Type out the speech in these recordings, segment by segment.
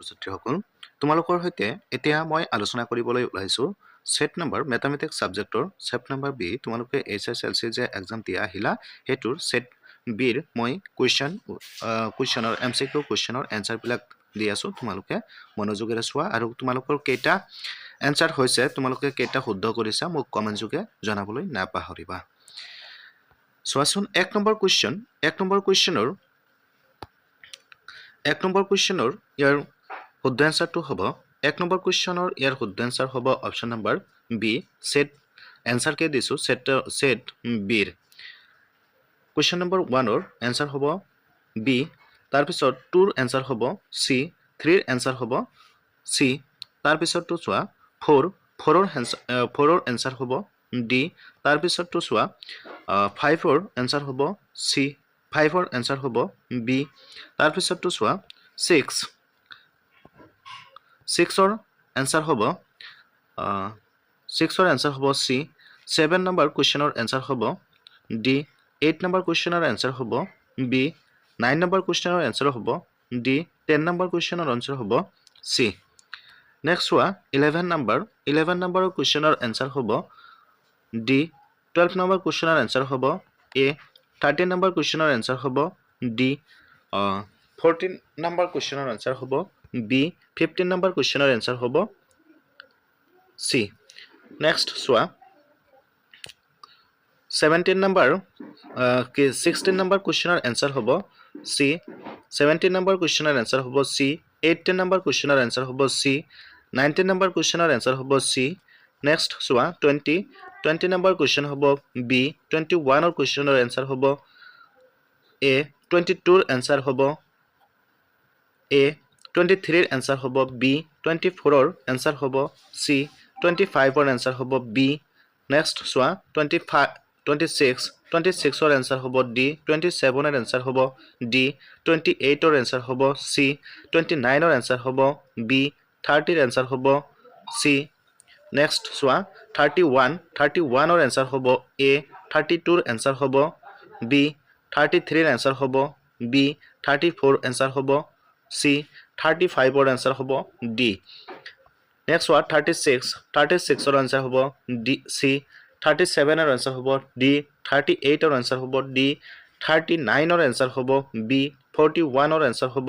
ছাত্ৰীসকল তোমালোকৰ হৈতে এতিয়া মই আলোচনা কৰিবলৈ ওলাইছো সেট নাম্বাৰ ম্যাথমেটিক্স সাবজেক্টৰ সেট নাম্বাৰ বি তোমালোকে এছএছএলসি যে এক্সাম দিয়া আহিলা হেতুৰ সেট বিৰ মই কুৱেশ্যনৰ এমসিকিউ কুৱেশ্যনৰ এনসাৰ বিলাক দি আছো তোমালোকে মনোযোগেৰে চোৱা আৰু তোমালোকৰ কেইটা এনসাৰ হৈছে তোমালোকে কেইটা শুদ্ধ কৰিছা মোক কমেন্ট যোগে জনাবলৈ নাপাহৰিবা চোৱাচোন এক নম্বৰ কুৱেশ্যনৰ ইয়াৰ শুদ্ধ এনসাৰটো হ'ব এক নম্বৰ কুৱেশ্যনৰ ইয়াৰ শুদ্ধ এনসাৰ হ'ব option number B set answer কে দিছো সেট বিৰ কুৱেশ্যন নম্বৰ 1 ৰ এনসাৰ হ'ব বি তাৰ পিছত 2 ৰ এনসাৰ হ'ব সি 3 ৰ এনসাৰ হ'ব সি তাৰ পিছতটো চোৱা 4 ৰ এনসাৰ হ'ব ডি তাৰ পিছতটো চোৱা 5 ৰ এনসাৰ হ'ব সি 5 ৰ এনসাৰ হ'ব বি তাৰ পিছতটো চোৱা 6 ৰ এনসাৰ হ'ব 6 ৰ এনসাৰ হ'ব সি 7 নম্বৰ কুৱেশ্যনৰ এনসাৰ হ'ব ডি 8 নম্বৰ কুৱেশ্যনৰ এনসাৰ হ'ব বি 9 নম্বৰ কুৱেশ্যনৰ এনসাৰ হ'ব ডি 10 নম্বৰ কুৱেশ্যনৰ এনসাৰ হ'ব সি নেক্সট চোৱা 11 নম্বৰৰ কুৱেশ্যনৰ এনসাৰ হ'ব ডি 12 নম্বৰ কুৱেশ্যনৰ এনসাৰ হ'ব এ 13 নম্বৰ কুৱেশ্যনৰ এনসাৰ হ'ব ডি 14 নম্বৰ কুৱেশ্যনৰ এনসাৰ হ'ব বি 15 নম্বৰ কুৱেশ্যনৰ এনসাৰ হ'ব সি নেক্সট চোৱা 16 নম্বৰ কুৱেশ্যনৰ এনসাৰ হ'ব সি 17 নম্বৰ কুৱেশ্যনৰ এনসাৰ হ'ব সি 18 নম্বৰ কুৱেশ্যনৰ এনসাৰ হ'ব সি 19 নম্বৰ কুৱেশ্যনৰ এনসাৰ হ'ব সি নেক্সট চোৱা 20 নম্বৰ কুৱেশ্যন হ'ব বি 21 ৰ কুৱেশ্যনৰ এনসাৰ হ'ব এ 22 ৰ এনসাৰ হ'ব এ 23 ৰ এনসাৰ হ'ব বি 24 ৰ এনসাৰ হ'ব সি 25 ৰ এনসাৰ হ'ব বি নেক্সট চোৱা 26 ৰ এনসাৰ হ'ব ডি 27 ৰ এনসাৰ হ'ব ডি 28 ৰ এনসাৰ হ'ব সি 29 ৰ এনসাৰ হ'ব বি 30 ৰ এনসাৰ হ'ব সি নেক্সট চোৱা 31 ৰ এনসাৰ হ'ব এ 32 ৰ এনসাৰ হ'ব বি 33 ৰ এনসাৰ হ'ব বি 34 ৰ এনসাৰ হ'ব সি 35 ৰ এনসাৰ হ'ব ডি নেক্সট চোৱা 36 ৰ এনসাৰ হ'ব ডি সি 37 ৰ এনসাৰ হ'ব ডি 38 ৰ এনসাৰ হ'ব ডি 39 ৰ এনসাৰ হ'ব বি 41 ৰ এনসাৰ হ'ব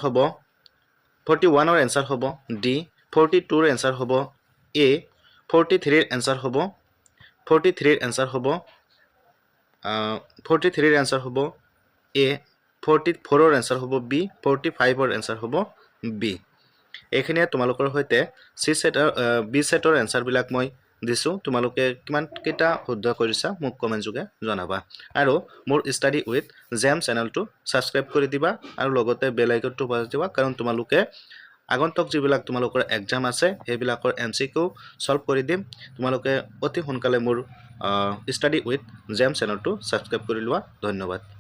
ডি 42 ৰ এনসাৰ হ'ব ডি 42 ৰ এনসাৰ হ'ব এ 43 ৰ এনসাৰ হ'ব 43 ৰ এনসাৰ হ'ব এ 44 ৰ এনসাৰ হ'ব বি 45 ৰ এনসাৰ হ'ব বি এইখিনিয়ে তোমালোকৰ হৈতে সি সেটৰ বি সেটৰ এনসাৰ বিলাক মই দিছো তোমালোকে কিমান কেটা শুদ্ধ কৰিছা মোক কমেন্ট যোগে জনাবা আৰু মোৰ ষ্টাডি উইথ জেম চেনেলটো সাবস্ক্ৰাইব কৰি দিবা আৰু লগতে বেল আইকনটো বাজি দিবা কাৰণ তোমালোকে আগন্তুক যিবিলাক তোমালোকৰ এক্সাম আছে সেইবিলাকৰ এমসিকিউ সলভ কৰি দিম তোমালোকে অতি সোনকালে মোৰ ষ্টাডি উইথ জেম চেনেলটো সাবস্ক্ৰাইব কৰি লোৱা ধন্যবাদ